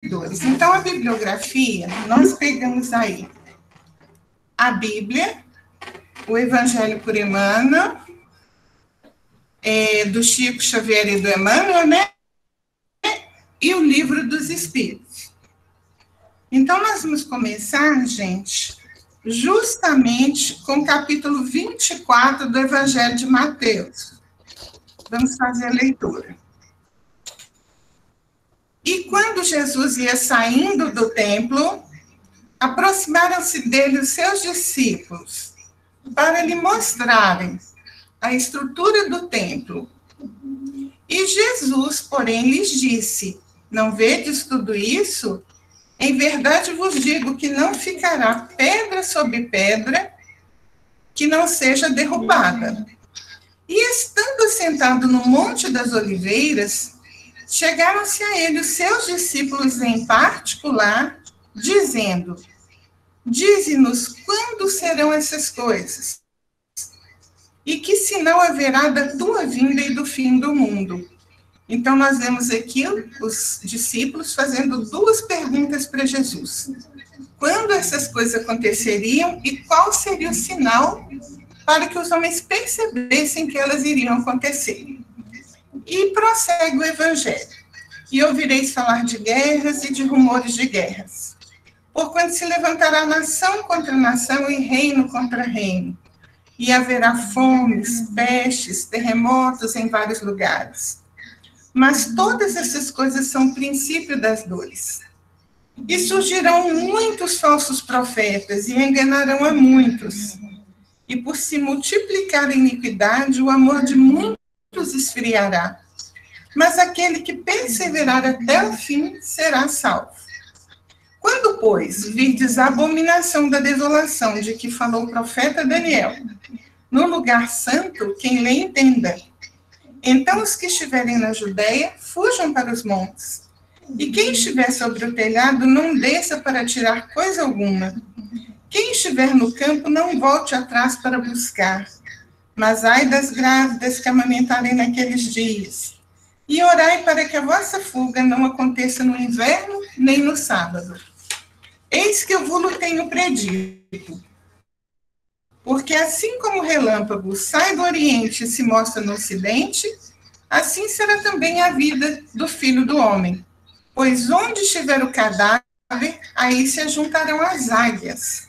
seguidores. Então, a bibliografia, nós pegamos aí a Bíblia, o Evangelho por Emmanuel, do Chico Xavier e do Emmanuel, né? E o Livro dos Espíritos. Então, nós vamos começar, gente, justamente com o capítulo 24 do Evangelho de Mateus. Vamos fazer a leitura. E quando Jesus ia saindo do templo, aproximaram-se dele os seus discípulos, para lhe mostrarem a estrutura do templo. E Jesus, porém, lhes disse: não vedes tudo isso? Em verdade vos digo que não ficará pedra sobre pedra que não seja derrubada. E estando sentado no Monte das Oliveiras, chegaram-se a ele os seus discípulos em particular, dizendo: dize-nos quando serão essas coisas? E que sinal haverá da tua vinda e do fim do mundo? Então, nós vemos aqui os discípulos fazendo duas perguntas para Jesus. Quando essas coisas aconteceriam e qual seria o sinal para que os homens percebessem que elas iriam acontecer? E prossegue o Evangelho. E ouvireis falar de guerras e de rumores de guerras. Porquanto se levantará nação contra nação e reino contra reino. E haverá fomes, pestes, terremotos em vários lugares. Mas todas essas coisas são princípio das dores. E surgirão muitos falsos profetas e enganarão a muitos. E por se multiplicar a iniquidade, o amor de muitos esfriará. Mas aquele que perseverar até o fim será salvo. Quando, pois, virdes a abominação da desolação de que falou o profeta Daniel, no lugar santo, quem lê entenda. Então os que estiverem na Judéia, fujam para os montes. E quem estiver sobre o telhado, não desça para tirar coisa alguma. Quem estiver no campo, não volte atrás para buscar. Mas ai das grávidas que amamentarem naqueles dias. E orai para que a vossa fuga não aconteça no inverno, nem no sábado. Eis que eu vos tenho predito. Porque assim como o relâmpago sai do Oriente e se mostra no Ocidente, assim será também a vida do Filho do Homem. Pois onde estiver o cadáver, aí se ajuntarão as águias.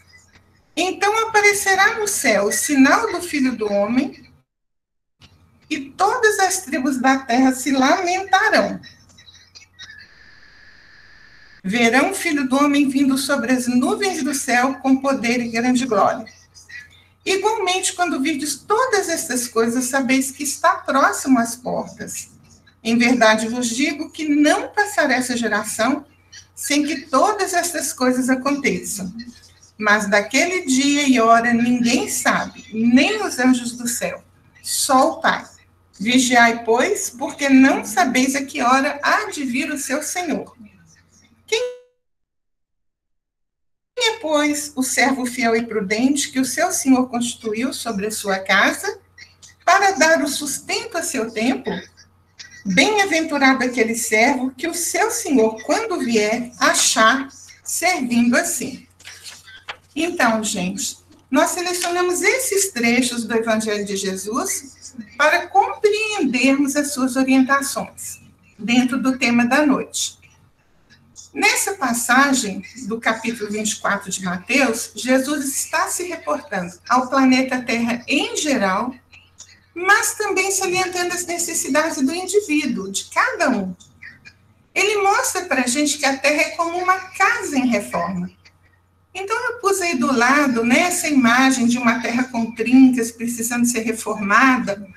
Então aparecerá no céu o sinal do Filho do Homem, e todas as tribos da terra se lamentarão. Verão o Filho do Homem vindo sobre as nuvens do céu com poder e grande glória. Igualmente, quando virdes todas estas coisas, sabeis que está próximo às portas. Em verdade vos digo que não passará essa geração sem que todas estas coisas aconteçam. Mas daquele dia e hora ninguém sabe, nem os anjos do céu, só o Pai. Vigiai, pois, porque não sabeis a que hora há de vir o seu Senhor. Quem é, pois, o servo fiel e prudente que o seu Senhor constituiu sobre a sua casa para dar o sustento a seu tempo? Bem-aventurado aquele servo que o seu Senhor, quando vier, achar servindo assim. Então, gente, nós selecionamos esses trechos do Evangelho de Jesus para compreendermos as suas orientações dentro do tema da noite. Nessa passagem do capítulo 24 de Mateus, Jesus está se reportando ao planeta Terra em geral, mas também salientando as necessidades do indivíduo, de cada um. Ele mostra para a gente que a Terra é como uma casa em reforma. Então, eu pus aí do lado, né, essa imagem de uma terra com trincas, precisando ser reformada,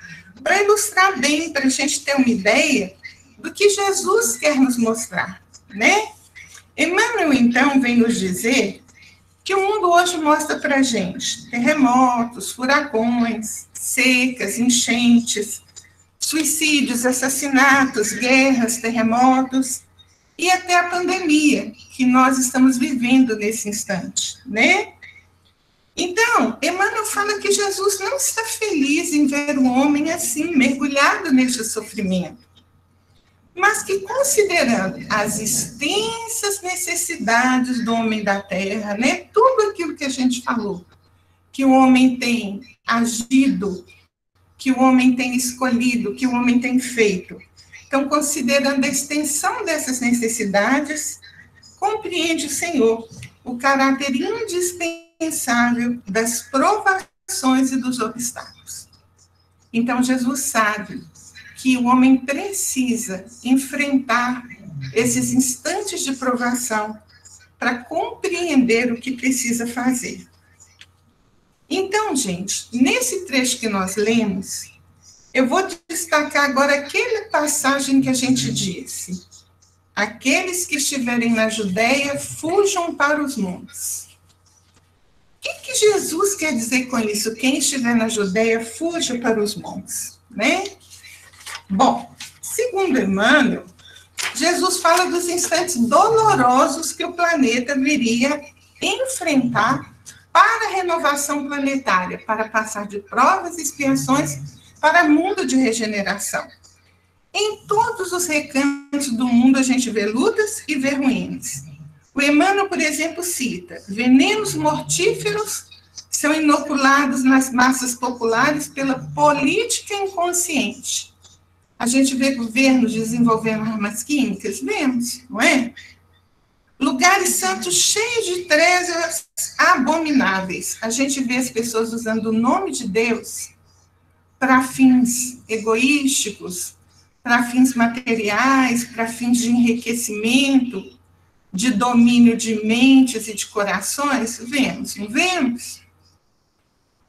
para ilustrar bem, para a gente ter uma ideia do que Jesus quer nos mostrar, né? Emmanuel, então, vem nos dizer que o mundo hoje mostra para a gente terremotos, furacões, secas, enchentes, suicídios, assassinatos, guerras, terremotos, e até a pandemia que nós estamos vivendo nesse instante, né? Então, Emmanuel fala que Jesus não está feliz em ver o homem assim, mergulhado nesse sofrimento. mas que, considerando as extensas necessidades do homem da terra, né, tudo aquilo que a gente falou, que o homem tem agido, que o homem tem escolhido, que o homem tem feito. Então, considerando a extensão dessas necessidades, compreende o Senhor o caráter indispensável das provações e dos obstáculos. Então, Jesus sabe que o homem precisa enfrentar esses instantes de provação para compreender o que precisa fazer. Então, gente, nesse trecho que nós lemos, eu vou destacar agora aquela passagem que a gente disse: aqueles que estiverem na Judéia, fujam para os montes. O que Jesus quer dizer com isso? Quem estiver na Judéia, fuja para os montes, né? Bom, segundo Emmanuel, Jesus fala dos instantes dolorosos que o planeta viria enfrentar para a renovação planetária, para passar de provas e expiações para mundo de regeneração. Em todos os recantos do mundo a gente vê lutas e vê ruínas. O Emmanuel, por exemplo, cita: venenos mortíferos são inoculados nas massas populares pela política inconsciente. A gente vê governos desenvolvendo armas químicas, vemos, não é? Lugares santos cheios de trezas abomináveis. A gente vê as pessoas usando o nome de Deus para fins egoísticos, para fins materiais, para fins de enriquecimento, de domínio de mentes e de corações. Vemos, não vemos?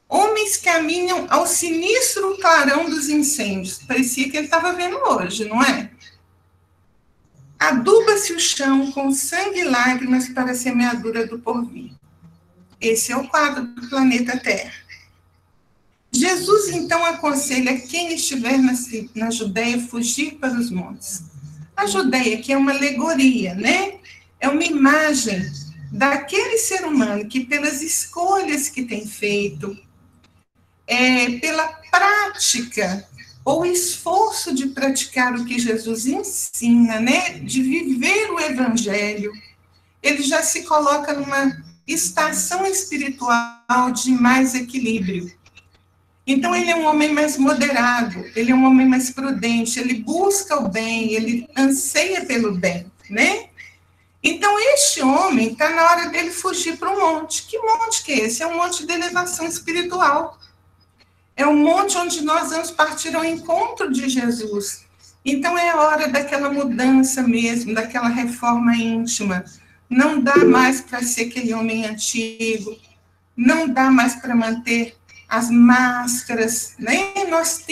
Homens caminham ao sinistro clarão dos incêndios. Parecia que ele estava vendo hoje, não é? Aduba-se o chão com sangue e lágrimas para a semeadura do porvir. Esse é o quadro do planeta Terra. Jesus, então, aconselha quem estiver na Judéia fugir para os montes. A Judéia, que é uma alegoria, né? É uma imagem daquele ser humano que, pelas escolhas que tem feito, pela prática ou esforço de praticar o que Jesus ensina, né, de viver o evangelho, ele já se coloca numa estação espiritual de mais equilíbrio. Então, ele é um homem mais moderado, ele é um homem mais prudente, ele busca o bem, ele anseia pelo bem, né? Então, este homem está na hora dele fugir para um monte. Que monte que é esse? É um monte de elevação espiritual. É um monte onde nós vamos partir ao encontro de Jesus. Então, é a hora daquela mudança mesmo, daquela reforma íntima. Não dá mais para ser aquele homem antigo, não dá mais para manter as máscaras, né? Nós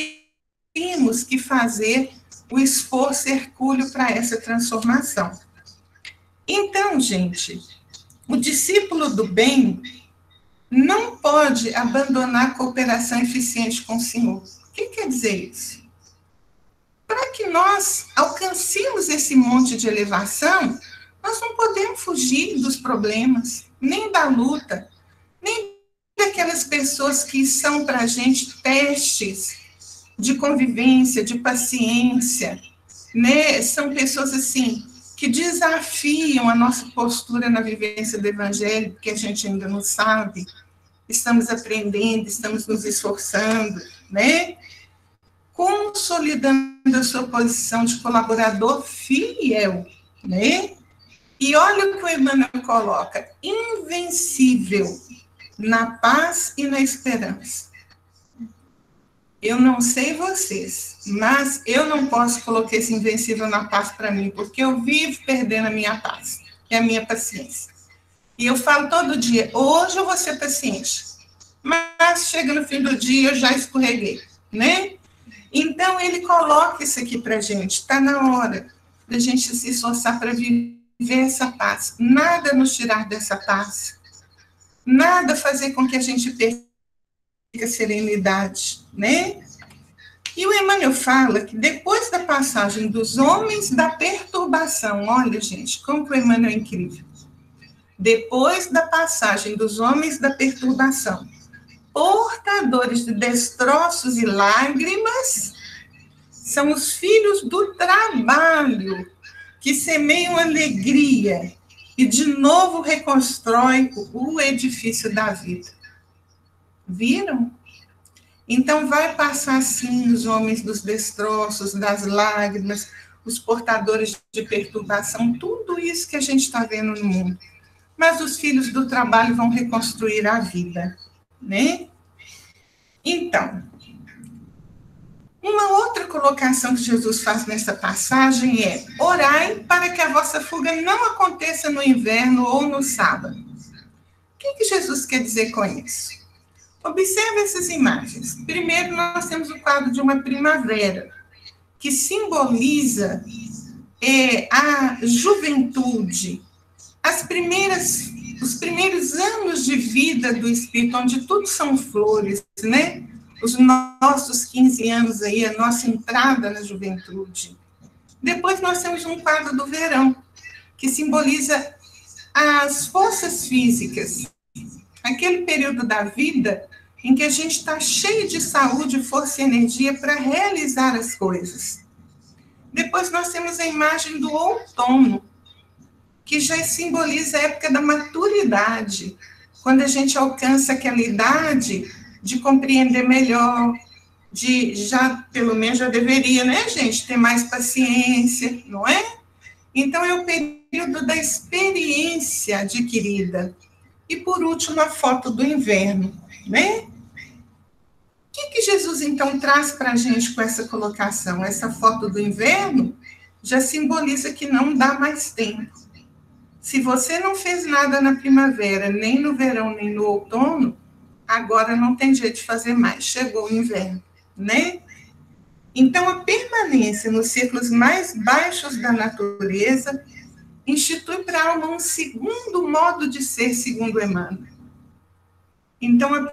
temos que fazer o esforço hercúleo para essa transformação. Então, gente, o discípulo do bem não pode abandonar a cooperação eficiente com o Senhor. O que quer dizer isso? Para que nós alcancemos esse monte de elevação, nós não podemos fugir dos problemas, nem da luta, nem daquelas pessoas que são para a gente testes de convivência, de paciência, né? São pessoas assim que desafiam a nossa postura na vivência do Evangelho, porque a gente ainda não sabe, estamos aprendendo, estamos nos esforçando, né? Consolidando a sua posição de colaborador fiel, né? E olha o que o Emmanuel coloca: invencível na paz e na esperança. Eu não sei vocês, mas eu não posso colocar esse invencível na paz para mim, porque eu vivo perdendo a minha paz e a minha paciência. E eu falo todo dia: hoje eu vou ser paciente, mas chega no fim do dia eu já escorreguei, né? Então ele coloca isso aqui para a gente. Está na hora da gente se esforçar para viver essa paz. Nada nos tirar dessa paz. Nada fazer com que a gente perca a serenidade, né? E o Emmanuel fala que depois da passagem dos homens da perturbação, olha, gente, como que o Emmanuel é incrível. Depois da passagem dos homens da perturbação, portadores de destroços e lágrimas, São os filhos do trabalho que semeiam alegria e de novo reconstrói o edifício da vida. Viram? Então vai passar assim os homens dos destroços, das lágrimas, os portadores de perturbação, tudo isso que a gente está vendo no mundo. Mas os filhos do trabalho vão reconstruir a vida, né? Então, uma outra colocação que Jesus faz nessa passagem é: orai para que a vossa fuga não aconteça no inverno ou no sábado. O que Jesus quer dizer com isso? Observe essas imagens. Primeiro, nós temos o quadro de uma primavera, que simboliza a juventude, os primeiros anos de vida do Espírito, onde tudo são flores, né? Os nossos 15 anos aí, a nossa entrada na juventude. Depois nós temos um quadro do verão, que simboliza as forças físicas, aquele período da vida em que a gente está cheio de saúde, força e energia para realizar as coisas. Depois nós temos a imagem do outono, que já simboliza a época da maturidade, quando a gente alcança aquela idade de compreender melhor, pelo menos já deveria, né, gente, ter mais paciência, não é? Então, é o período da experiência adquirida. E, por último, a foto do inverno, né? O que Jesus, então, traz para a gente com essa colocação? Essa foto do inverno já simboliza que não dá mais tempo. Se você não fez nada na primavera, nem no verão, nem no outono, agora não tem jeito de fazer mais. Chegou o inverno, né? Então, a permanência nos círculos mais baixos da natureza institui para a alma um segundo modo de ser, segundo Emmanuel. Então, a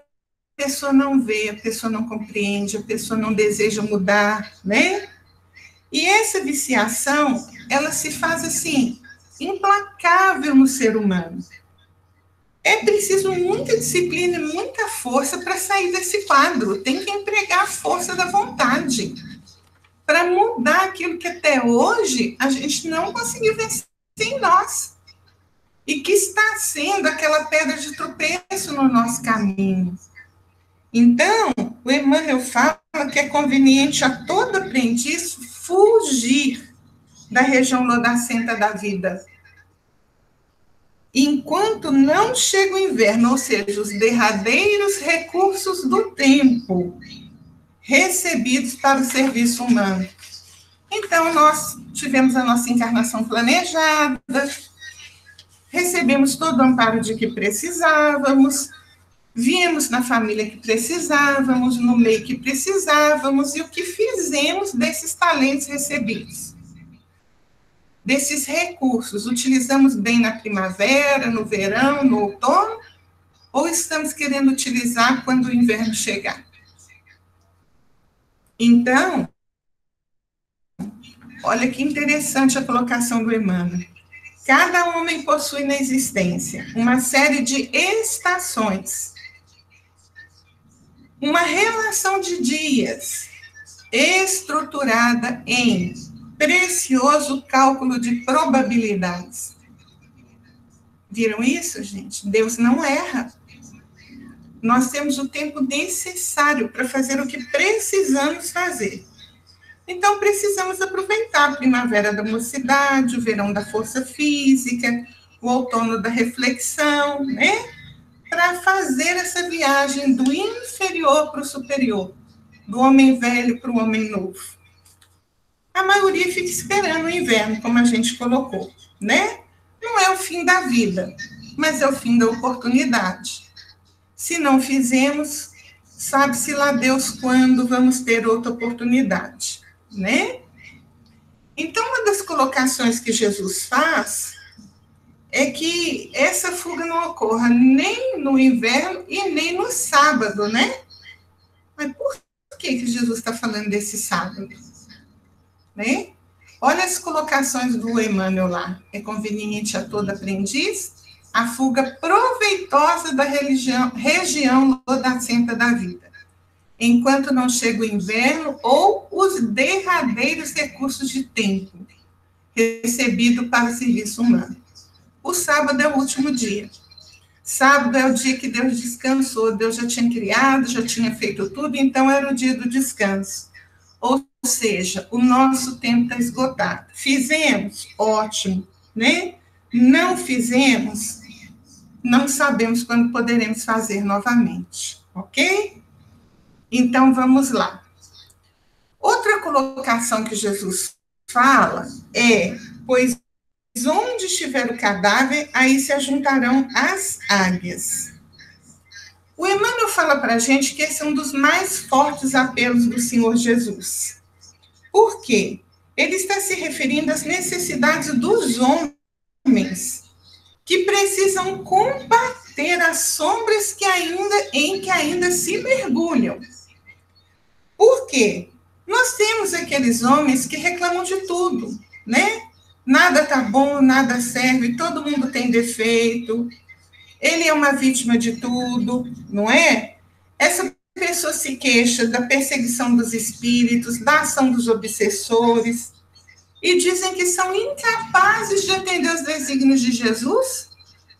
pessoa não vê, a pessoa não compreende, a pessoa não deseja mudar, né? E essa viciação, ela se faz assim, implacável no ser humano. É preciso muita disciplina e muita força para sair desse quadro. Tem que empregar a força da vontade para mudar aquilo que até hoje a gente não conseguiu vencer em nós. E que está sendo aquela pedra de tropeço no nosso caminho. Então, o Emmanuel fala que é conveniente a todo aprendiz fugir da região lodacenta da vida. Enquanto não chega o inverno, ou seja, os derradeiros recursos do tempo recebidos para o serviço humano. Então, nós tivemos a nossa encarnação planejada, recebemos todo o amparo de que precisávamos, viemos na família que precisávamos, no meio que precisávamos, e o que fizemos desses talentos recebidos? Desses recursos, utilizamos bem na primavera, no verão, no outono, ou estamos querendo utilizar quando o inverno chegar? Então, olha que interessante a colocação do Emmanuel. Cada homem possui na existência uma série de estações, uma relação de dias estruturada em precioso cálculo de probabilidades. Viram isso, gente? Deus não erra. Nós temos o tempo necessário para fazer o que precisamos fazer. Então, precisamos aproveitar a primavera da mocidade, o verão da força física, o outono da reflexão, né? Para fazer essa viagem do inferior para o superior, do homem velho para o homem novo. A maioria fica esperando o inverno, como a gente colocou, né? Não é o fim da vida, mas é o fim da oportunidade. Se não fizemos, sabe-se lá Deus quando vamos ter outra oportunidade, né? Então, uma das colocações que Jesus faz é que essa fuga não ocorra nem no inverno e nem no sábado, né? Mas por que Jesus está falando desse sábado? Né? Olha as colocações do Emmanuel lá. É conveniente a todo aprendiz a fuga proveitosa da região lodacenta da vida. enquanto não chega o inverno ou os derradeiros recursos de tempo recebido para o serviço humano. O sábado é o último dia. Sábado é o dia que Deus descansou. Deus já tinha criado, já tinha feito tudo, então era o dia do descanso. Ou seja, o nosso tempo está esgotado. Fizemos? Ótimo, né? Não fizemos? Não sabemos quando poderemos fazer novamente, ok? Então, vamos lá. Outra colocação que Jesus fala é, pois onde estiver o cadáver, aí se ajuntarão as águias. O Emmanuel fala para a gente que esse é um dos mais fortes apelos do Senhor Jesus. Por quê? Ele está se referindo às necessidades dos homens, que precisam combater as sombras em que ainda se mergulham. Por quê? Nós temos aqueles homens que reclamam de tudo, né? Nada tá bom, nada serve, todo mundo tem defeito, ele é uma vítima de tudo, não é? Essa pessoa se queixa da perseguição dos espíritos, da ação dos obsessores, e dizem que são incapazes de atender os desígnios de Jesus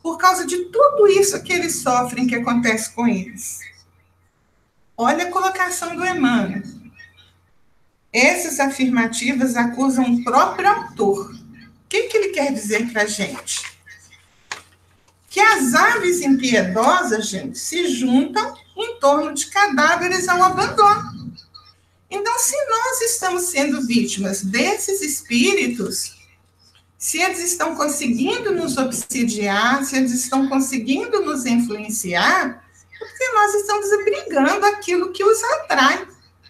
por causa de tudo isso que eles sofrem, que acontece com eles. Olha a colocação do Emmanuel. Essas afirmativas acusam o próprio autor. O que ele quer dizer para a gente? Que as aves impiedosas, gente, se juntam em torno de cadáveres ao abandono. Então, se nós estamos sendo vítimas desses espíritos, se eles estão conseguindo nos obsidiar, se eles estão conseguindo nos influenciar, é porque nós estamos abrigando aquilo que os atrai,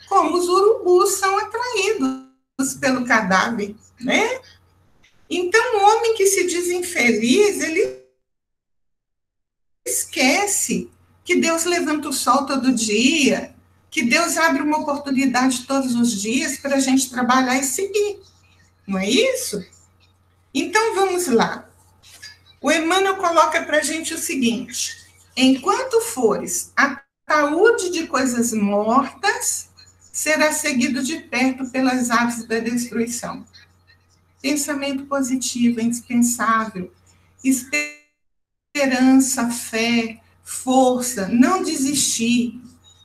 como os urubus são atraídos pelo cadáver, né? Então, o homem que se diz infeliz, ele esquece que Deus levanta o sol todo dia, que Deus abre uma oportunidade todos os dias para a gente trabalhar e seguir. Não é isso? Então, vamos lá. O Emmanuel coloca para a gente o seguinte: enquanto fores ataúde de coisas mortas, será seguido de perto pelas aves da destruição. Pensamento positivo é indispensável. Esperança, fé, força, não desistir,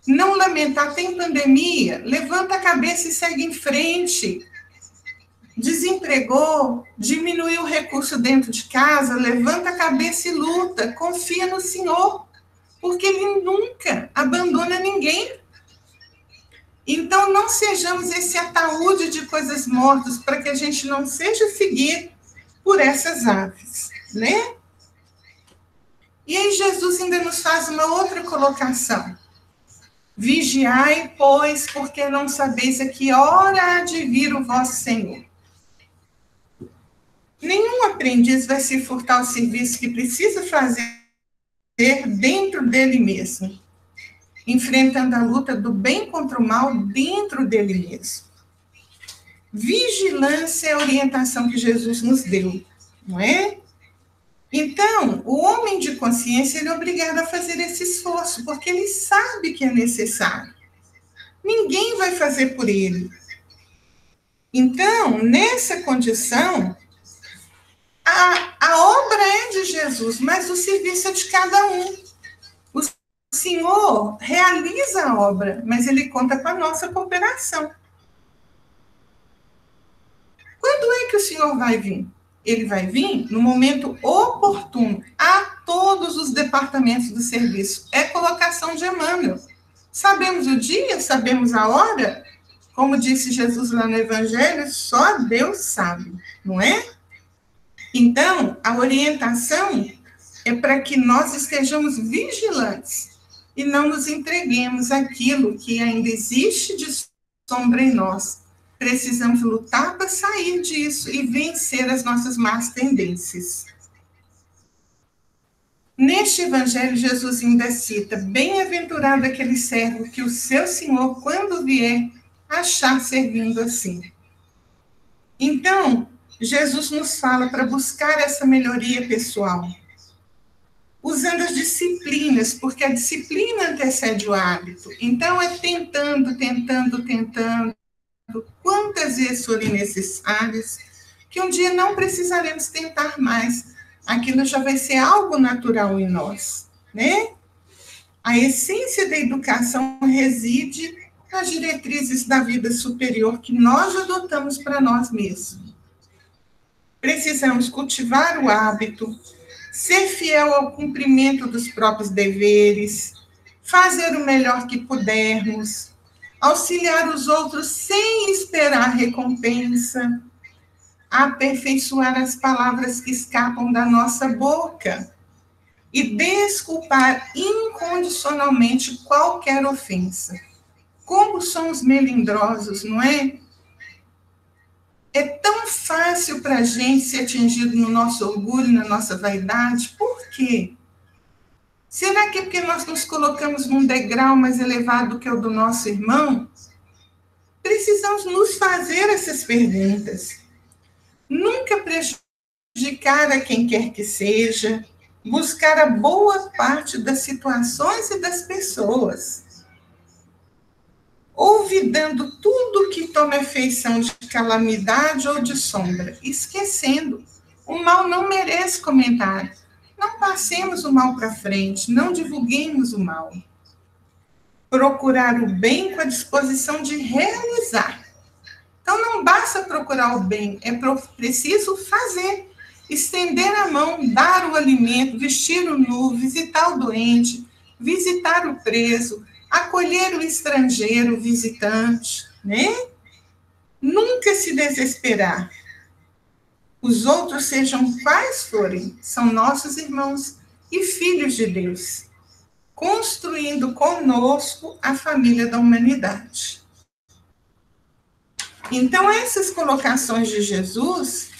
não lamentar. Tem pandemia, levanta a cabeça e segue em frente. Desempregou, diminuiu o recurso dentro de casa, levanta a cabeça e luta, confia no Senhor, porque Ele nunca abandona ninguém. Então, não sejamos esse ataúde de coisas mortas, para que a gente não seja seguido por essas aves, né? E aí Jesus ainda nos faz uma outra colocação. Vigiai, pois, porque não sabeis a que hora há de vir o vosso Senhor. Nenhum aprendiz vai se furtar o serviço que precisa fazer dentro dele mesmo, enfrentando a luta do bem contra o mal dentro dele mesmo. Vigilância é a orientação que Jesus nos deu, não é? Então, o homem de consciência, ele é obrigado a fazer esse esforço, porque ele sabe que é necessário. Ninguém vai fazer por ele. Então, nessa condição, a obra é de Jesus, mas o serviço é de cada um. O Senhor realiza a obra, mas Ele conta com a nossa cooperação. Quando é que o Senhor vai vir? Ele vai vir no momento oportuno, a todos os departamentos do serviço. É colocação de Emmanuel. Sabemos o dia, sabemos a hora? Como disse Jesus lá no Evangelho, só Deus sabe, não é? Então, a orientação é para que nós estejamos vigilantes e não nos entreguemos àquilo que ainda existe de sombra em nós. Precisamos lutar para sair disso e vencer as nossas más tendências. Neste evangelho, Jesus ainda cita: bem-aventurado aquele servo que o seu Senhor, quando vier, achar servindo assim. Então, Jesus nos fala para buscar essa melhoria pessoal. usando as disciplinas, porque a disciplina antecede o hábito. Então, é tentando, quantas vezes forem necessárias, que um dia não precisaremos tentar mais. Aquilo já vai ser algo natural em nós, né? A essência da educação reside nas diretrizes da vida superior que nós adotamos para nós mesmos. Precisamos cultivar o hábito, ser fiel ao cumprimento dos próprios deveres, fazer o melhor que pudermos, auxiliar os outros sem esperar recompensa, aperfeiçoar as palavras que escapam da nossa boca e desculpar incondicionalmente qualquer ofensa. Como somos melindrosos, não é? É tão fácil para a gente ser atingido no nosso orgulho, na nossa vaidade. Por quê? Será que é porque nós nos colocamos num degrau mais elevado do que o do nosso irmão? Precisamos nos fazer essas perguntas. Nunca prejudicar a quem quer que seja, buscar a boa parte das situações e das pessoas. Olvidando tudo que toma feição de calamidade ou de sombra, esquecendo. O mal não merece comentário. Não passemos o mal para frente, não divulguemos o mal. Procurar o bem com a disposição de realizar. Então, não basta procurar o bem, é preciso fazer. Estender a mão, dar o alimento, vestir o nu, visitar o doente, visitar o preso, acolher o estrangeiro, o visitante, né? Nunca se desesperar. Os outros, sejam quais forem, são nossos irmãos e filhos de Deus, construindo conosco a família da humanidade. Então, essas colocações de Jesus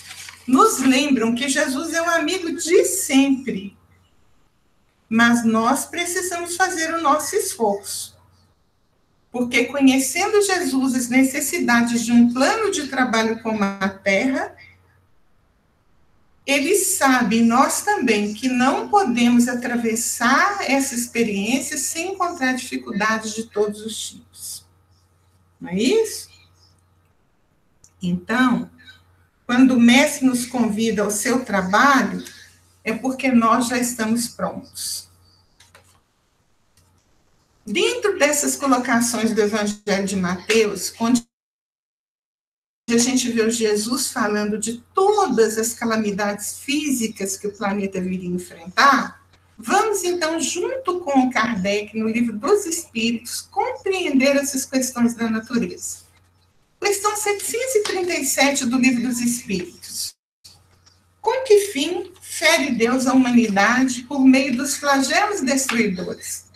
nos lembram que Jesus é um amigo de sempre, mas nós precisamos fazer o nosso esforço. Porque conhecendo Jesus as necessidades de um plano de trabalho como a Terra, ele sabe, nós também, que não podemos atravessar essa experiência sem encontrar dificuldades de todos os tipos. Não é isso? Então, quando o mestre nos convida ao seu trabalho, é porque nós já estamos prontos. Dentro dessas colocações do Evangelho de Mateus, onde a gente vê o Jesus falando de todas as calamidades físicas que o planeta viria enfrentar, vamos então, junto com o Kardec, no Livro dos Espíritos, compreender essas questões da natureza. Questão 737 do Livro dos Espíritos. Com que fim fere Deus a humanidade por meio dos flagelos destruidores?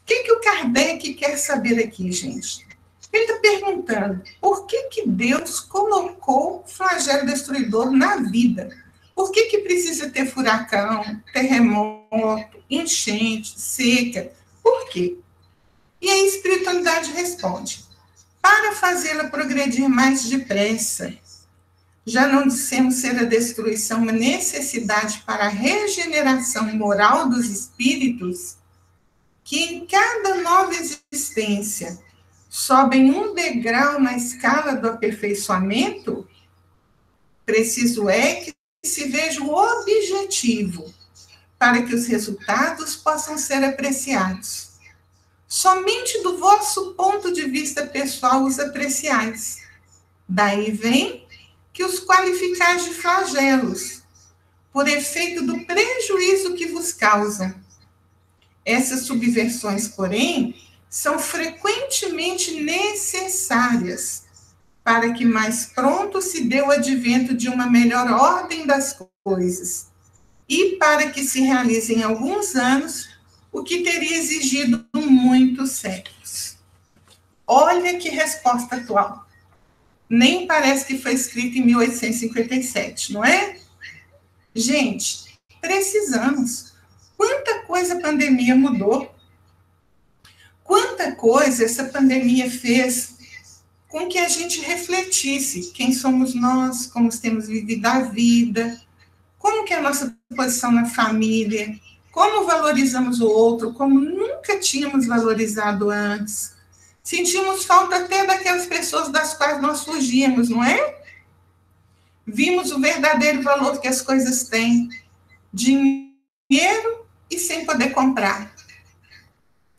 O que o Kardec quer saber aqui, gente? Ele está perguntando por que Deus colocou flagelo destruidor na vida? Por que precisa ter furacão, terremoto, enchente, seca? Por quê? E a espiritualidade responde: para fazê-la progredir mais depressa. Já não dissemos ser a destruição uma necessidade para a regeneração moral dos espíritos? Que em cada nova existência sobem um degrau na escala do aperfeiçoamento? Preciso é que se veja o objetivo para que os resultados possam ser apreciados. Somente do vosso ponto de vista pessoal os apreciais. Daí vem que os qualificais de flagelos, por efeito do prejuízo que vos causam. Essas subversões, porém, são frequentemente necessárias para que mais pronto se dê o advento de uma melhor ordem das coisas e para que se realize em alguns anos o que teria exigido muitos séculos. Olha que resposta atual. Nem parece que foi escrita em 1857, não é? Gente, precisamos. Quanta coisa a pandemia mudou. Quanta coisa essa pandemia fez com que a gente refletisse quem somos nós, como temos vivido a vida, como que é a nossa posição na família, como valorizamos o outro, como nunca tínhamos valorizado antes. Sentimos falta até daquelas pessoas das quais nós fugíamos, não é? Vimos o verdadeiro valor que as coisas têm. Dinheiro e sem poder comprar,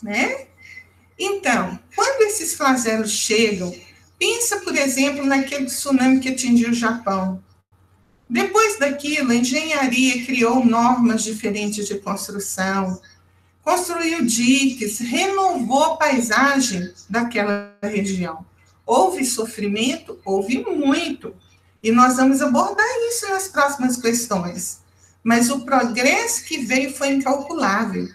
né? Então, quando esses flagelos chegam, pensa, por exemplo, naquele tsunami que atingiu o Japão. Depois daquilo, a engenharia criou normas diferentes de construção, construiu diques, renovou a paisagem daquela região. Houve sofrimento? Houve muito. E nós vamos abordar isso nas próximas questões. Mas o progresso que veio foi incalculável.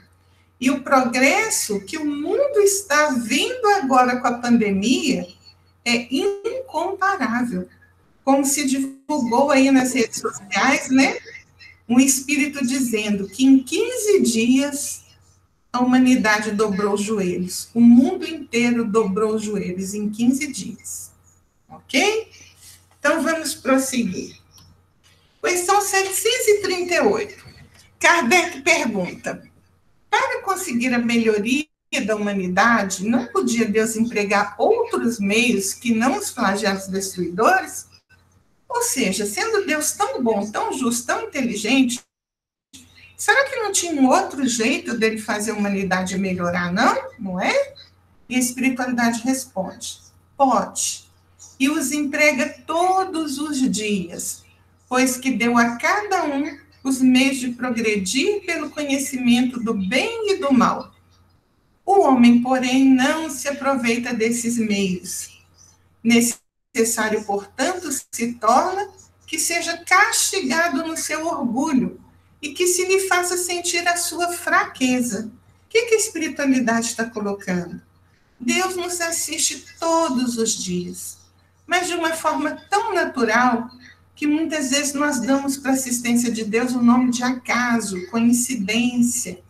E o progresso que o mundo está vendo agora com a pandemia é incomparável. Como se divulgou aí nas redes sociais, né? Um espírito dizendo que em 15 dias a humanidade dobrou os joelhos. O mundo inteiro dobrou os joelhos em 15 dias. Ok? Então, vamos prosseguir. Questão 738. Kardec pergunta: para conseguir a melhoria da humanidade, não podia Deus empregar outros meios que não os flagelos destruidores? Ou seja, sendo Deus tão bom, tão justo, tão inteligente, será que não tinha um outro jeito dele fazer a humanidade melhorar, não? Não é? E a espiritualidade responde: pode. E os emprega todos os dias, pois que deu a cada um os meios de progredir pelo conhecimento do bem e do mal. O homem, porém, não se aproveita desses meios. Necessário, portanto, se torna que seja castigado no seu orgulho e que se lhe faça sentir a sua fraqueza. O que a espiritualidade está colocando? Deus nos assiste todos os dias, mas de uma forma tão natural que muitas vezes nós damos para a assistência de Deus o nome de acaso, coincidência,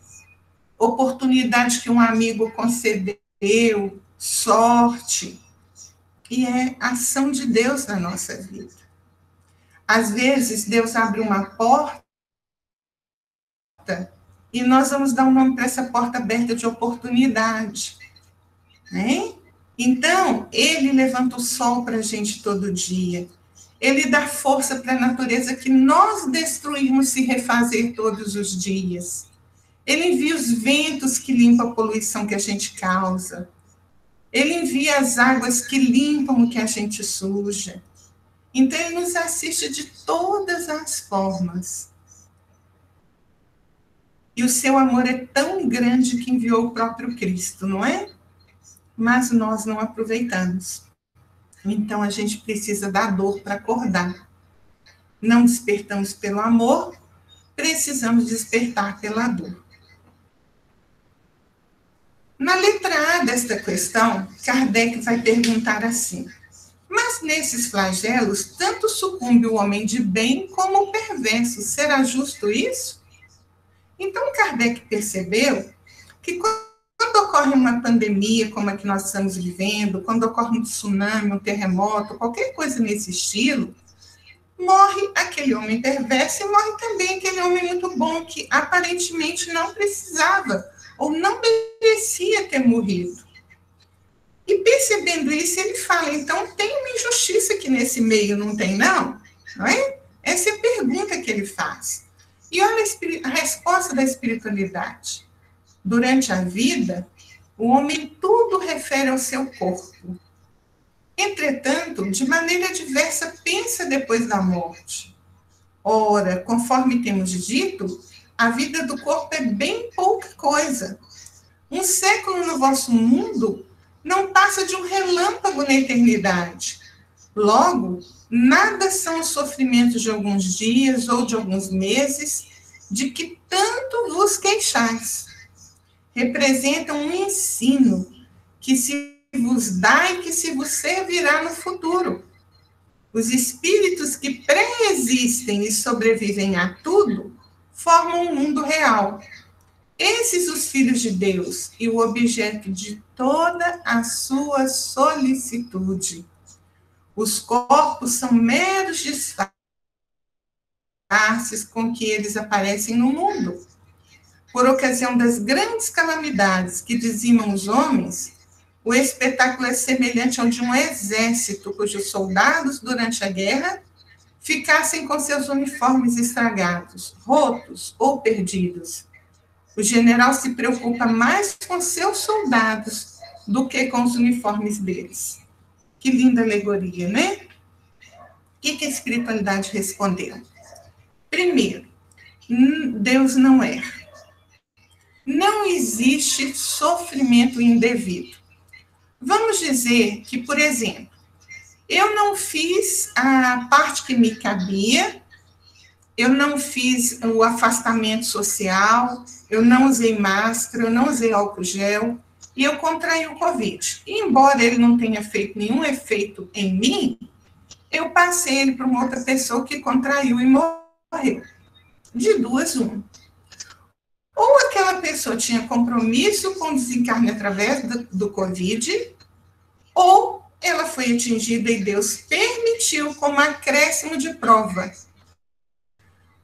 oportunidade que um amigo concedeu, sorte. E é ação de Deus na nossa vida. Às vezes, Deus abre uma porta e nós vamos dar um nome para essa porta aberta de oportunidade, né? Então, ele levanta o sol para a gente todo dia. Ele dá força para a natureza que nós destruímos se refazer todos os dias. Ele envia os ventos que limpam a poluição que a gente causa. Ele envia as águas que limpam o que a gente suja. Então, ele nos assiste de todas as formas. E o seu amor é tão grande que enviou o próprio Cristo, não é? Mas nós não aproveitamos. Então, a gente precisa da dor para acordar. Não despertamos pelo amor, precisamos despertar pela dor. Na letra A desta questão, Kardec vai perguntar assim: mas nesses flagelos, tanto sucumbe o homem de bem como o perverso. Será justo isso? Então, Kardec percebeu que quando ocorre uma pandemia como a que nós estamos vivendo, quando ocorre um tsunami, um terremoto, qualquer coisa nesse estilo, morre aquele homem perverso e morre também aquele homem muito bom que aparentemente não precisava ou não merecia ter morrido. E percebendo isso, ele fala: então tem uma injustiça aqui nesse meio, não tem não? Não é? Essa é a pergunta que ele faz. E olha a resposta da espiritualidade. Durante a vida, o homem tudo refere ao seu corpo. Entretanto, de maneira diversa, pensa depois da morte. Ora, conforme temos dito, a vida do corpo é bem pouca coisa. Um século no vosso mundo não passa de um relâmpago na eternidade. Logo, nada são os sofrimentos de alguns dias ou de alguns meses, de que tanto vos queixais. Representam um ensino que se vos dá e que se vos servirá no futuro. Os espíritos que pré-existem e sobrevivem a tudo formam um mundo real. Esses os filhos de Deus e o objeto de toda a sua solicitude. Os corpos são meros disfarces com que eles aparecem no mundo. por ocasião das grandes calamidades que dizimam os homens, o espetáculo é semelhante ao de um exército cujos soldados, durante a guerra, ficassem com seus uniformes estragados, rotos ou perdidos. O general se preocupa mais com seus soldados do que com os uniformes deles. Que linda alegoria, né? O que a espiritualidade respondeu? Primeiro, Deus não erra. Não existe sofrimento indevido. Vamos dizer que, por exemplo, eu não fiz a parte que me cabia, eu não fiz o afastamento social, eu não usei máscara, eu não usei álcool gel, e eu contraí o Covid. E, embora ele não tenha feito nenhum efeito em mim, eu passei ele para uma outra pessoa que contraiu e morreu. De duas, uma. Ou aquela pessoa tinha compromisso com o desencarne através do Covid, ou ela foi atingida e Deus permitiu como acréscimo de prova.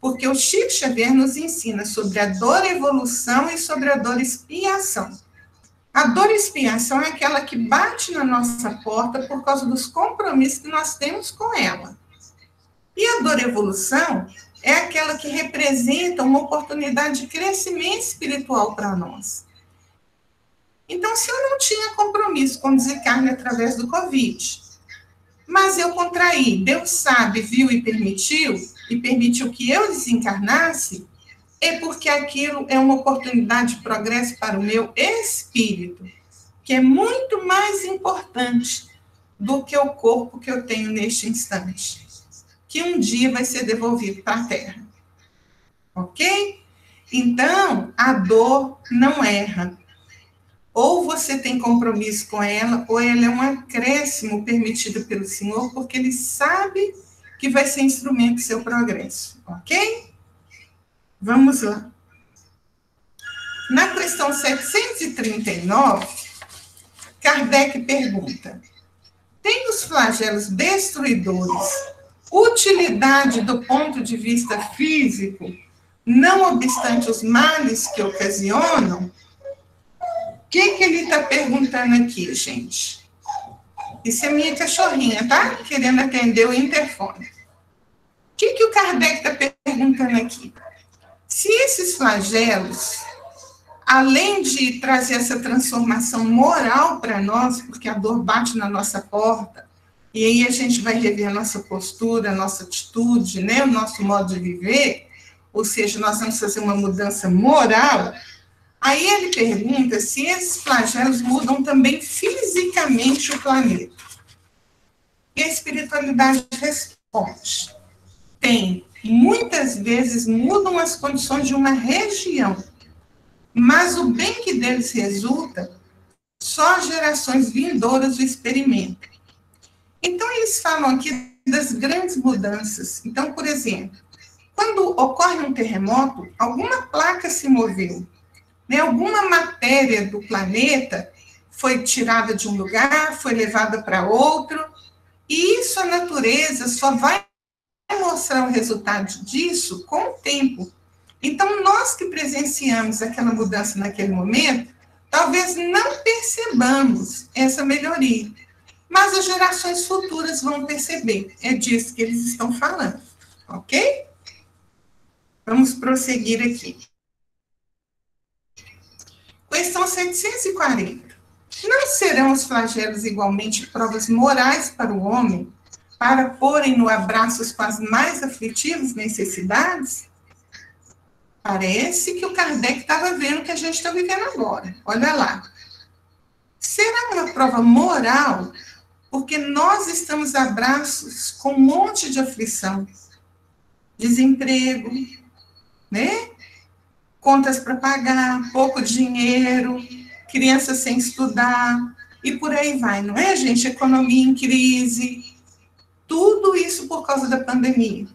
Porque o Chico Xavier nos ensina sobre a dor evolução e sobre a dor expiação. A dor expiação é aquela que bate na nossa porta por causa dos compromissos que nós temos com ela. E a dor evolução é aquela que representa uma oportunidade de crescimento espiritual para nós. Então, se eu não tinha compromisso com o desencarne através do Covid, mas eu contraí, Deus sabe, viu e permitiu que eu desencarnasse, é porque aquilo é uma oportunidade de progresso para o meu espírito, que é muito mais importante do que o corpo que eu tenho neste instante, que um dia vai ser devolvido para a Terra. Ok? Então, a dor não erra. Ou você tem compromisso com ela, ou ela é um acréscimo permitido pelo Senhor, porque Ele sabe que vai ser instrumento do seu progresso. Ok? Vamos lá. Na questão 739, Kardec pergunta: tem os flagelos destruidores utilidade do ponto de vista físico, não obstante os males que ocasionam? O que ele está perguntando aqui, gente? Isso é minha cachorrinha, tá? Querendo atender o interfone. O que o Kardec está perguntando aqui? Se esses flagelos, além de trazer essa transformação moral para nós, porque a dor bate na nossa porta, e aí a gente vai rever a nossa postura, a nossa atitude, né, o nosso modo de viver, ou seja, nós vamos fazer uma mudança moral. Aí ele pergunta se esses flagelos mudam também fisicamente o planeta. E a espiritualidade responde: tem. Muitas vezes mudam as condições de uma região, mas o bem que deles resulta, só gerações vindouras o experimentam. Então, eles falam aqui das grandes mudanças. Então, por exemplo, quando ocorre um terremoto, alguma placa se moveu, né? Alguma matéria do planeta foi tirada de um lugar, foi levada para outro, e isso a natureza só vai mostrar o resultado disso com o tempo. Então, nós que presenciamos aquela mudança naquele momento, talvez não percebamos essa melhoria, mas as gerações futuras vão perceber. É disso que eles estão falando, ok? Vamos prosseguir aqui. Questão 740. Não serão os flagelos igualmente provas morais para o homem, para porem no abraços com as mais aflitivas necessidades? Parece que o Kardec estava vendo o que a gente está vivendo agora. Olha lá. Será uma prova moral, porque nós estamos a braços com um monte de aflição, desemprego, né? Contas para pagar, pouco dinheiro, crianças sem estudar, e por aí vai, não é, gente? Economia em crise, tudo isso por causa da pandemia,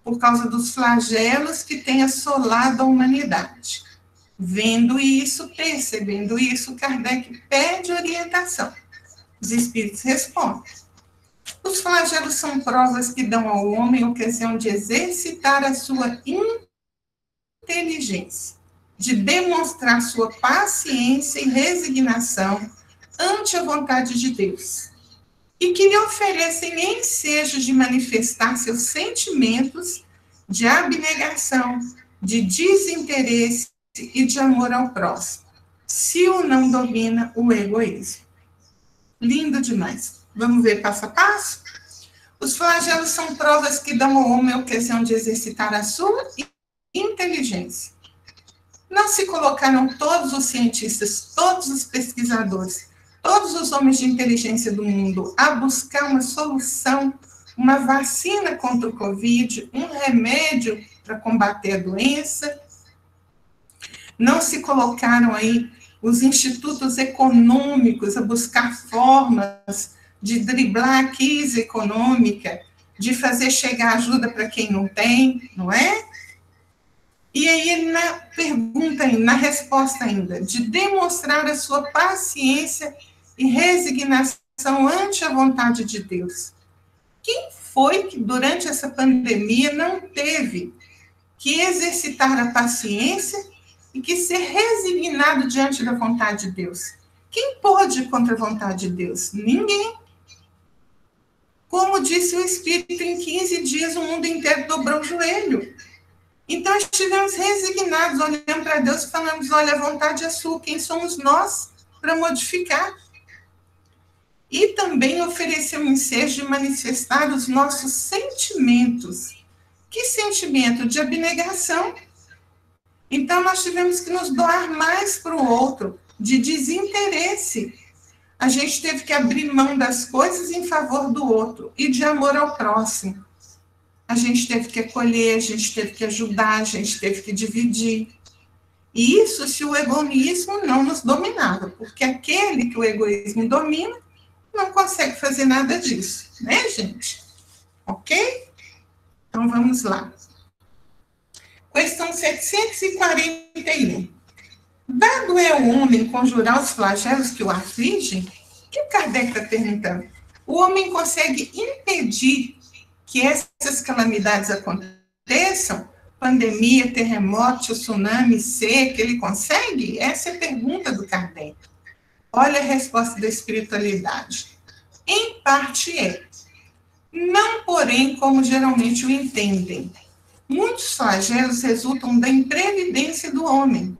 por causa dos flagelos que têm assolado a humanidade. Vendo isso, percebendo isso, Kardec pede orientação. Os espíritos respondem: os flagelos são provas que dão ao homem a ocasião de exercitar a sua inteligência, de demonstrar sua paciência e resignação ante a vontade de Deus, e que lhe oferecem ensejos de manifestar seus sentimentos de abnegação, de desinteresse e de amor ao próximo, se o não domina o egoísmo. Lindo demais. Vamos ver passo a passo? Os flagelos são provas que dão ao homem a ocasião de exercitar a sua inteligência. Não se colocaram todos os cientistas, todos os pesquisadores, todos os homens de inteligência do mundo a buscar uma solução, uma vacina contra o Covid, um remédio para combater a doença? Não se colocaram aí os institutos econômicos a buscar formas de driblar a crise econômica, de fazer chegar ajuda para quem não tem, não é? E aí, na pergunta, na resposta ainda, de demonstrar a sua paciência e resignação ante a vontade de Deus. Quem foi que, durante essa pandemia, não teve que exercitar a paciência e que ser resignado diante da vontade de Deus? Quem pôde ir contra a vontade de Deus? Ninguém. Como disse o Espírito, em 15 dias o mundo inteiro dobrou o joelho. Então, estivemos resignados, olhando para Deus e falamos, olha, a vontade é sua, quem somos nós para modificar? E também oferecer um ensejo de manifestar os nossos sentimentos. Que sentimento? De abnegação. Então, nós tivemos que nos doar mais para o outro, de desinteresse. A gente teve que abrir mão das coisas em favor do outro e de amor ao próximo. A gente teve que acolher, a gente teve que ajudar, a gente teve que dividir. E isso se o egoísmo não nos dominava, porque aquele que o egoísmo domina não consegue fazer nada disso, né, gente? Ok? Então, vamos lá. Questão 741. Dado é ao homem conjurar os flagelos que o afligem, o que o Kardec está perguntando? O homem consegue impedir que essas calamidades aconteçam? Pandemia, terremoto, tsunami, seca, ele consegue? Essa é a pergunta do Kardec. Olha a resposta da espiritualidade. Em parte é. Não, porém, como geralmente o entendem. Muitos flagelos resultam da imprevidência do homem.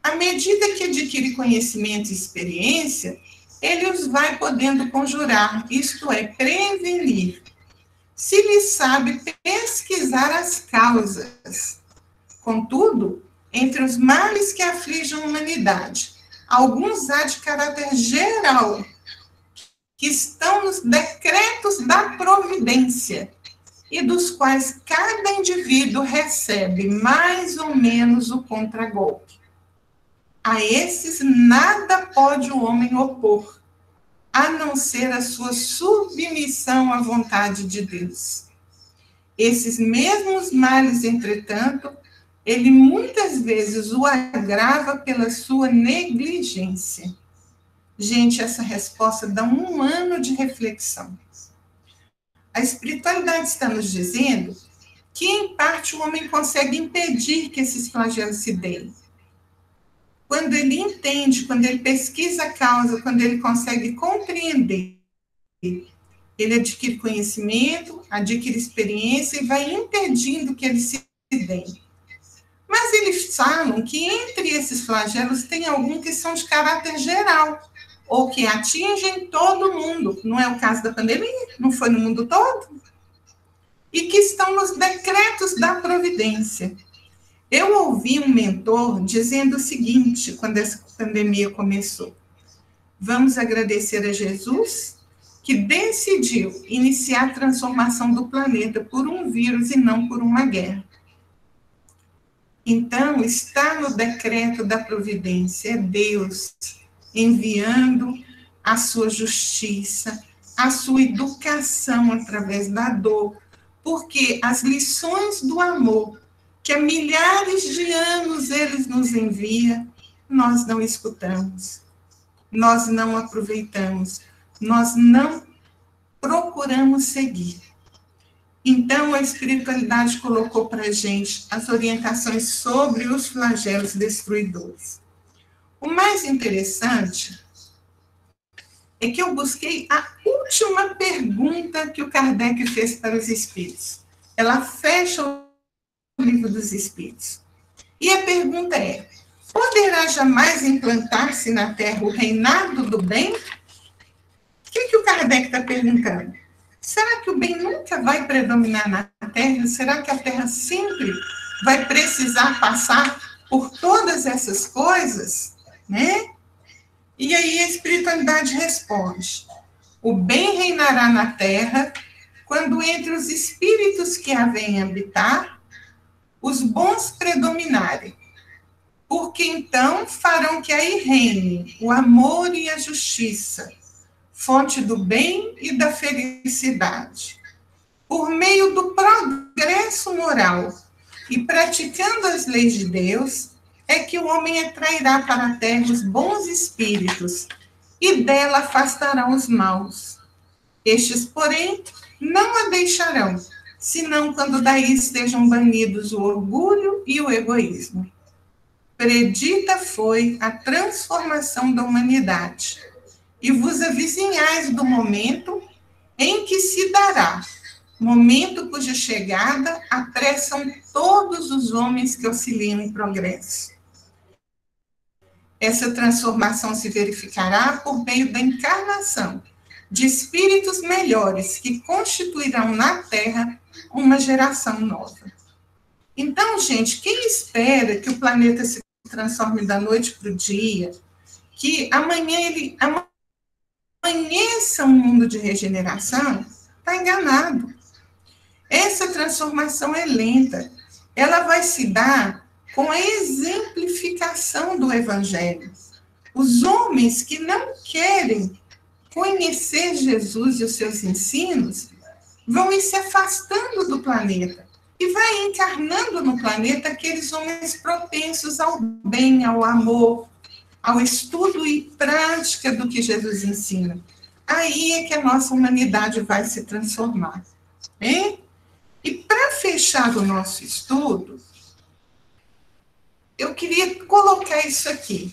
À medida que adquire conhecimento e experiência, ele os vai podendo conjurar, isto é, prevenir. Se lhe sabe pesquisar as causas. Contudo, entre os males que afligem a humanidade, alguns há de caráter geral, que estão nos decretos da providência, e dos quais cada indivíduo recebe mais ou menos o contragolpe. A esses nada pode o homem opor, a não ser a sua submissão à vontade de Deus. Esses mesmos males, entretanto, ele muitas vezes o agrava pela sua negligência. Gente, essa resposta dá um ano de reflexão. A espiritualidade está nos dizendo que, em parte, o homem consegue impedir que esses flagelos se deem. Quando ele entende, quando ele pesquisa a causa, quando ele consegue compreender, ele adquire conhecimento, adquire experiência e vai impedindo que eles se deem. Mas eles falam que entre esses flagelos tem alguns que são de caráter geral, ou que atingem todo mundo. Não é o caso da pandemia, não foi no mundo todo? E que estão nos decretos da providência. Eu ouvi um mentor dizendo o seguinte, quando essa pandemia começou. Vamos agradecer a Jesus, que decidiu iniciar a transformação do planeta por um vírus e não por uma guerra. Então, está no decreto da providência, é Deus enviando a sua justiça, a sua educação através da dor, porque as lições do amor que há milhares de anos eles nos envia, nós não escutamos, nós não aproveitamos, nós não procuramos seguir. Então, a espiritualidade colocou para a gente as orientações sobre os flagelos destruidores. O mais interessante é que eu busquei a última pergunta que o Kardec fez para os espíritos. Ela fecha o livro dos espíritos. E a pergunta é: poderá jamais implantar-se na Terra o reinado do bem? O que o Kardec está perguntando? Será que o bem nunca vai predominar na Terra? Será que a Terra sempre vai precisar passar por todas essas coisas? Né? E aí a espiritualidade responde: o bem reinará na Terra quando entre os espíritos que a vêm habitar, os bons predominarem. Porque então farão que aí reine o amor e a justiça, fonte do bem e da felicidade. Por meio do progresso moral e praticando as leis de Deus, é que o homem atrairá para a terra os bons espíritos e dela afastarão os maus. Estes, porém, não a deixarão, senão quando daí estejam banidos o orgulho e o egoísmo. Predita foi a transformação da humanidade, e vos avizinhais do momento em que se dará, momento cuja chegada apressam todos os homens que auxiliam em progresso. Essa transformação se verificará por meio da encarnação de espíritos melhores que constituirão na Terra uma geração nova. Então, gente, quem espera que o planeta se transforme da noite para o dia, que amanhã ele amanheça um mundo de regeneração, está enganado. Essa transformação é lenta. Ela vai se dar com a exemplificação do Evangelho. Os homens que não querem conhecer Jesus e os seus ensinos vão ir se afastando do planeta e vai encarnando no planeta aqueles homens propensos ao bem, ao amor, ao estudo e prática do que Jesus ensina. Aí é que a nossa humanidade vai se transformar. Né? E para fechar o nosso estudo, eu queria colocar isso aqui.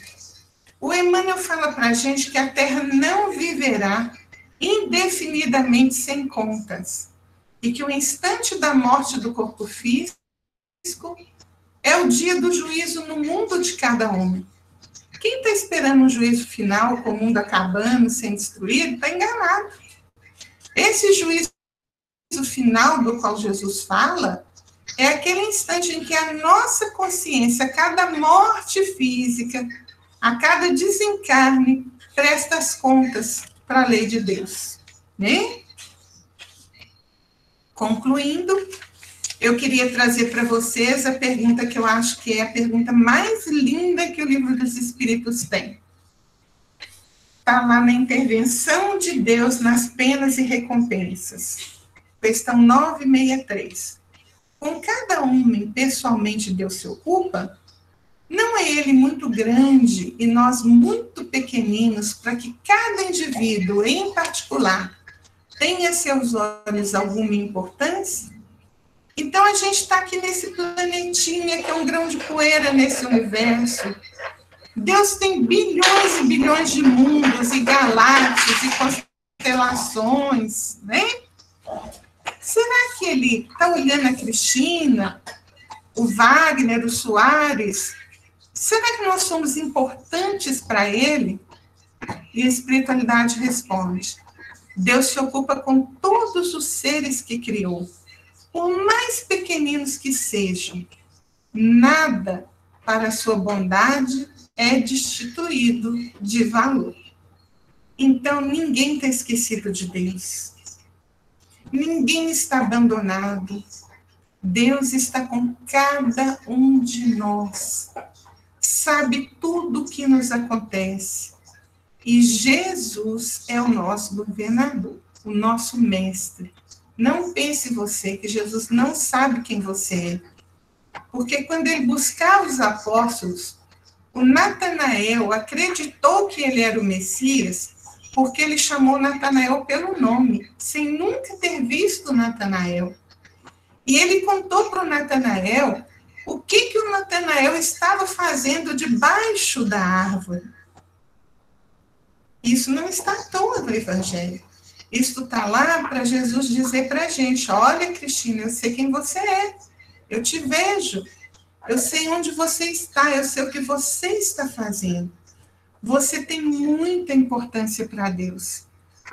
O Emmanuel fala para a gente que a Terra não viverá indefinidamente sem contas e que o instante da morte do corpo físico é o dia do juízo no mundo de cada homem. Quem está esperando um juízo final com o mundo acabando, sendo destruído, está enganado. Esse juízo final do qual Jesus fala é aquele instante em que a nossa consciência, a cada morte física, a cada desencarne, presta as contas para a lei de Deus. Né? Concluindo, eu queria trazer para vocês a pergunta que eu acho que é a pergunta mais linda que o Livro dos Espíritos tem. Está lá na intervenção de Deus nas penas e recompensas. Questão 963. Com cada homem pessoalmente Deus se ocupa, não é ele muito grande e nós muito pequeninos para que cada indivíduo em particular tenha a seus olhos alguma importância? Então a gente está aqui nesse planetinha que é um grão de poeira nesse universo. Deus tem bilhões e bilhões de mundos e galáxias e constelações, né? Será que ele está olhando a Cristina, o Wagner, o Soares? Será que nós somos importantes para ele? E a espiritualidade responde: Deus se ocupa com todos os seres que criou, por mais pequeninos que sejam. Nada para a sua bondade é destituído de valor. Então, ninguém está esquecido de Deus. Ninguém está abandonado. Deus está com cada um de nós. Sabe tudo o que nos acontece. E Jesus é o nosso governador, o nosso mestre. Não pense você que Jesus não sabe quem você é. Porque quando ele buscava os apóstolos, o Natanael acreditou que ele era o Messias, porque ele chamou Natanael pelo nome, sem nunca ter visto Natanael. E ele contou para o Natanael o que o Natanael estava fazendo debaixo da árvore. Isso não está à toa no Evangelho. Isso está lá para Jesus dizer para a gente: olha, Cristina, eu sei quem você é, eu te vejo, eu sei onde você está, eu sei o que você está fazendo. Você tem muita importância para Deus.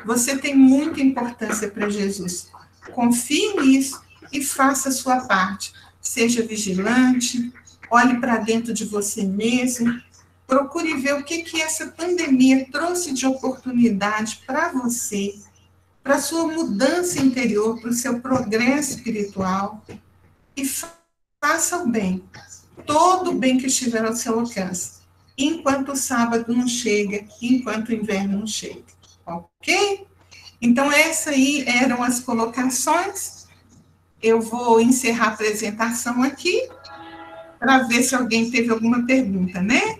Você tem muita importância para Jesus. Confie nisso e faça a sua parte. Seja vigilante, olhe para dentro de você mesmo, procure ver o que essa pandemia trouxe de oportunidade para você, para a sua mudança interior, para o seu progresso espiritual, e faça o bem, todo o bem que estiver ao seu alcance, enquanto o sábado não chega, enquanto o inverno não chega, ok? Então, essas aí eram as colocações. Eu vou encerrar a apresentação aqui, para ver se alguém teve alguma pergunta, né?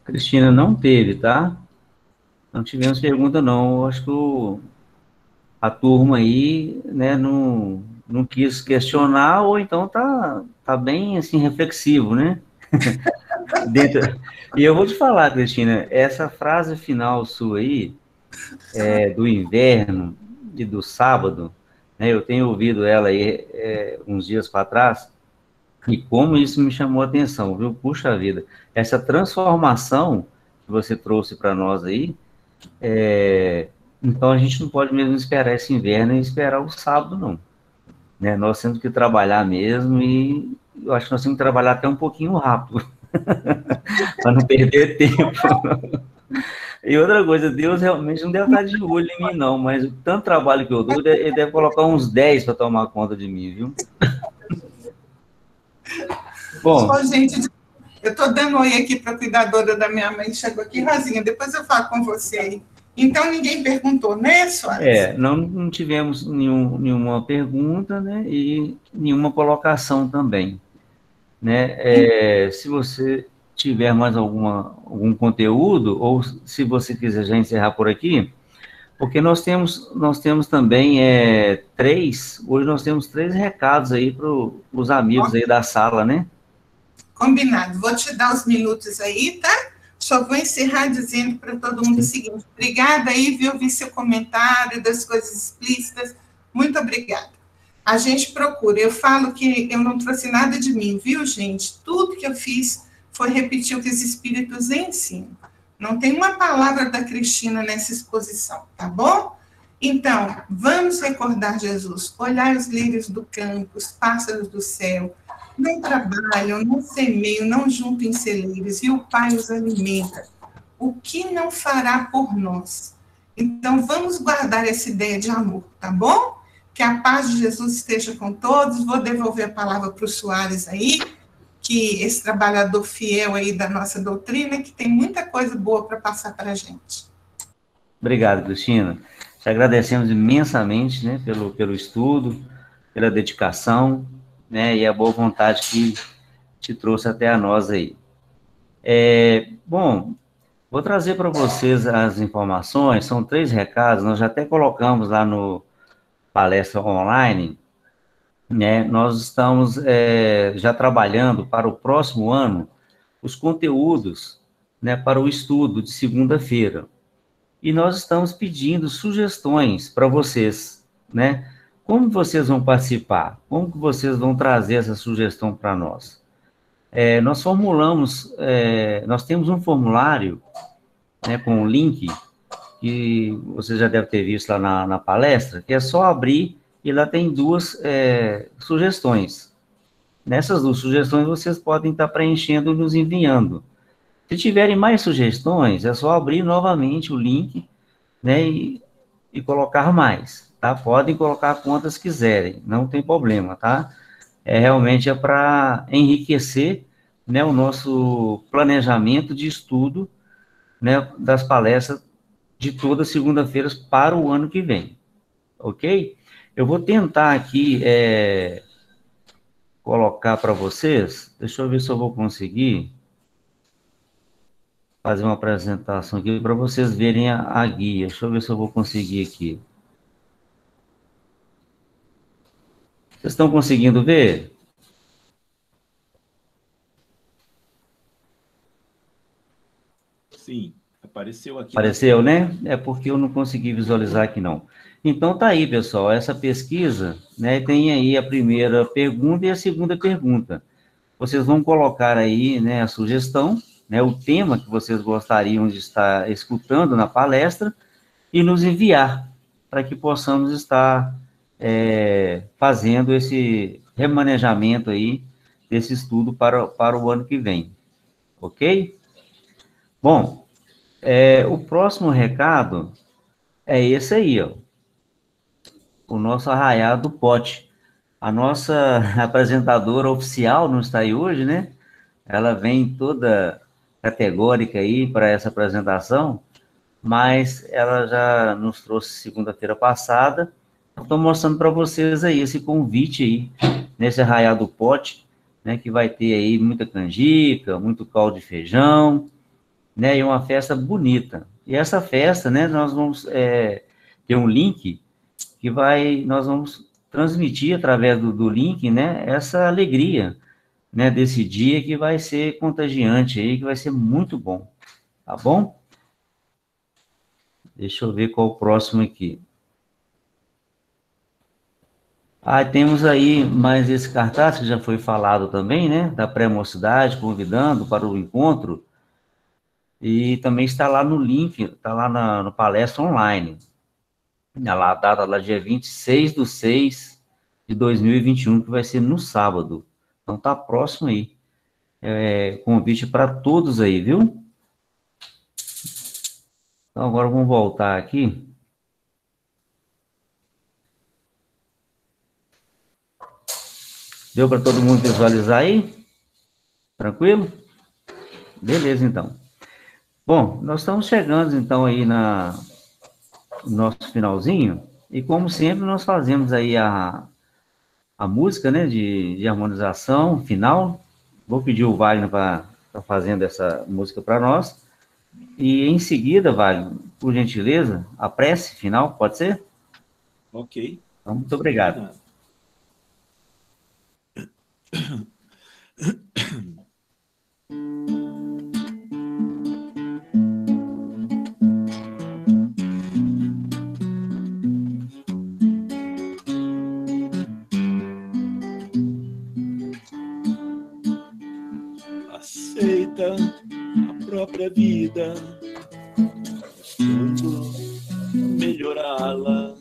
Cristina, não teve, tá? Não tivemos pergunta, não. Eu acho que a turma aí, né, não quis questionar, ou então tá bem, assim, reflexivo, né? Dentro... E eu vou te falar, Cristina, essa frase final sua aí, do inverno e do sábado, né, eu tenho ouvido ela aí uns dias para trás, e como isso me chamou a atenção, viu? Puxa vida, essa transformação que você trouxe para nós aí, então a gente não pode mesmo esperar esse inverno e esperar o sábado, não. Né? Nós temos que trabalhar mesmo, e eu acho que nós temos que trabalhar até um pouquinho rápido, para não perder tempo. E outra coisa, Deus realmente não deve estar de olho em mim, não, mas o tanto trabalho que eu dou, ele deve colocar uns 10 para tomar conta de mim, viu? Só, Bom, gente, eu estou dando oi aqui para a cuidadora da minha mãe, que chegou aqui, Rosinha, depois eu falo com você aí. Então, ninguém perguntou, né, Soares? não tivemos nenhuma pergunta, né, e nenhuma colocação também, né? Se você tiver mais algum conteúdo, ou se você quiser já encerrar por aqui, porque nós temos também hoje nós temos 3 recados aí para os amigos aí da sala, né? Combinado. Vou te dar os minutos aí, tá? Só vou encerrar dizendo para todo mundo o seguinte: obrigada aí, viu? Vi seu comentário das coisas explícitas. Muito obrigada. A gente procura. Eu falo que eu não trouxe nada de mim, viu, gente? Tudo que eu fiz foi repetir o que os espíritos ensinam. Não tem uma palavra da Cristina nessa exposição, tá bom? Então, vamos recordar Jesus. Olhar os lírios do campo, os pássaros do céu, não trabalham, não semeiam, não juntam celeiros, e o Pai os alimenta. O que não fará por nós? Então, vamos guardar essa ideia de amor, tá bom? Que a paz de Jesus esteja com todos. Vou devolver a palavra para o Soares aí, que esse trabalhador fiel aí da nossa doutrina, que tem muita coisa boa para passar para a gente. Obrigado, Cristina. Te agradecemos imensamente, né, pelo estudo, pela dedicação, né, e a boa vontade que te trouxe até a nós aí. Bom, vou trazer para vocês as informações, são 3 recados, nós já até colocamos lá no palestra online, né, nós estamos já trabalhando para o próximo ano os conteúdos, né, para o estudo de segunda-feira. E nós estamos pedindo sugestões para vocês, né? Como vocês vão participar? Como que vocês vão trazer essa sugestão para nós? Nós temos um formulário, né, com um link, que você já deve ter visto lá na palestra, que é só abrir e lá tem 2 sugestões. Nessas 2 sugestões vocês podem estar preenchendo e nos enviando. Se tiverem mais sugestões, é só abrir novamente o link, né, e colocar mais, tá? Podem colocar quantas quiserem, não tem problema, tá? Realmente para enriquecer, né, o nosso planejamento de estudo, né, das palestras de todas segunda-feiras para o ano que vem, ok? Eu vou tentar aqui colocar para vocês, deixa eu ver se eu vou conseguir fazer uma apresentação aqui para vocês verem a guia, deixa eu ver se eu vou conseguir aqui. Vocês estão conseguindo ver? Sim, apareceu aqui Apareceu, né? É porque eu não consegui visualizar aqui, não. Então, tá aí, pessoal, essa pesquisa, né, tem aí a primeira pergunta e a segunda pergunta. Vocês vão colocar aí, né, a sugestão, né, o tema que vocês gostariam de estar escutando na palestra e nos enviar, para que possamos estar fazendo esse remanejamento aí desse estudo para o ano que vem, ok? Bom, o próximo recado é esse aí, ó, o nosso arraiado do pote. A nossa apresentadora oficial não está aí hoje, né? Ela vem toda categórica aí para essa apresentação, mas ela já nos trouxe segunda-feira passada. Estou mostrando para vocês aí esse convite aí, nesse arraial do pote, né, que vai ter aí muita canjica, muito caldo de feijão, né, e uma festa bonita. E essa festa, né, nós vamos ter um link nós vamos transmitir através do link, né, essa alegria, né, desse dia que vai ser contagiante aí, que vai ser muito bom, tá bom? Deixa eu ver qual o próximo aqui. Temos aí mais esse cartaz que já foi falado também, né, da pré-mocidade, convidando para o encontro, e também está lá no link, está lá no palestra online, a data lá dia 26/6/2021, que vai ser no sábado. Então tá próximo aí. Convite para todos aí, viu? Então agora vamos voltar aqui. Deu para todo mundo visualizar aí? Tranquilo? Beleza, então. Bom, nós estamos chegando então aí no nosso finalzinho, e como sempre nós fazemos aí a música, né, de harmonização final. Vou pedir o Wagner para fazendo essa música para nós. E em seguida, Wagner, por gentileza, a prece final, pode ser? Ok. Então, muito obrigado. Combinado. Aceita a própria vida, buscando melhorá-la.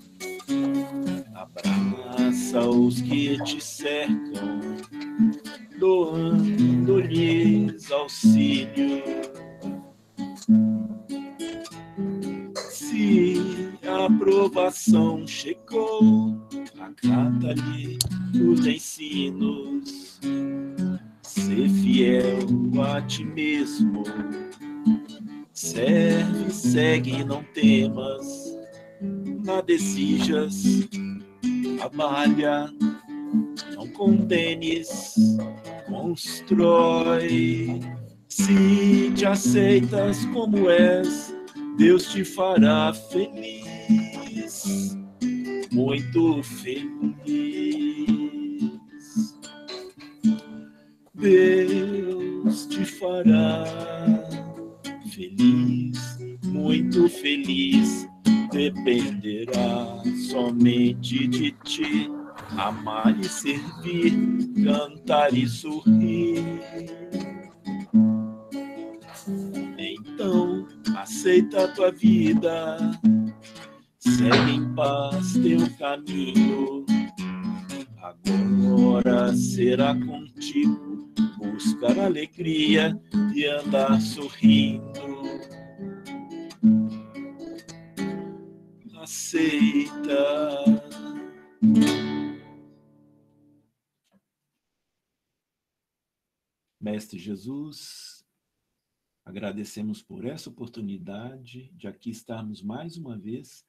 Abraça os que te cercam, doando-lhes auxílio. Se a aprovação chegou, acata-lhe os ensinos. Ser fiel a ti mesmo. Serve, segue, não temas. Nada exijas. Trabalha, não condenes. Constrói. Se te aceitas como és, Deus te fará feliz. Muito feliz. Deus te fará feliz, muito feliz. Dependerá somente de ti. Amar e servir, cantar e sorrir. Então, aceita a tua vida. Segue em paz teu caminho. Agora será contigo buscar alegria e andar sorrindo. Aceita. Mestre Jesus, agradecemos por essa oportunidade de aqui estarmos mais uma vez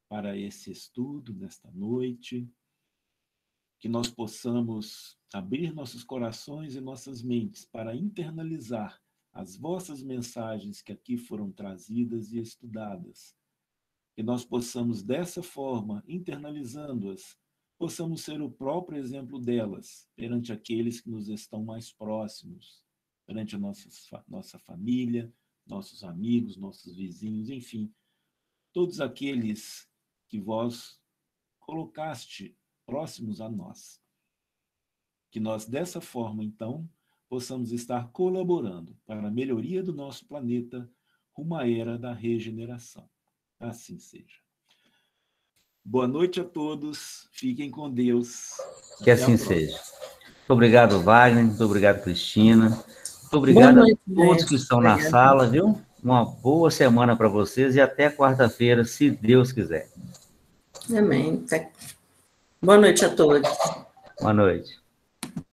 para esse estudo nesta noite. Que nós possamos abrir nossos corações e nossas mentes para internalizar as vossas mensagens que aqui foram trazidas e estudadas. Que nós possamos, dessa forma, internalizando-as, possamos ser o próprio exemplo delas perante aqueles que nos estão mais próximos, perante a nossa família, nossos amigos, nossos vizinhos, enfim, todos aqueles que vós colocaste próximos a nós. Que nós, dessa forma, então, possamos estar colaborando para a melhoria do nosso planeta rumo à era da regeneração. Assim seja. Boa noite a todos, fiquem com Deus. Que assim seja. Muito obrigado, Wagner, muito obrigado, Cristina. Muito obrigado a todos que estão na sala, viu? Uma boa semana para vocês e até quarta-feira, se Deus quiser. Amém. Boa noite a todos. Boa noite.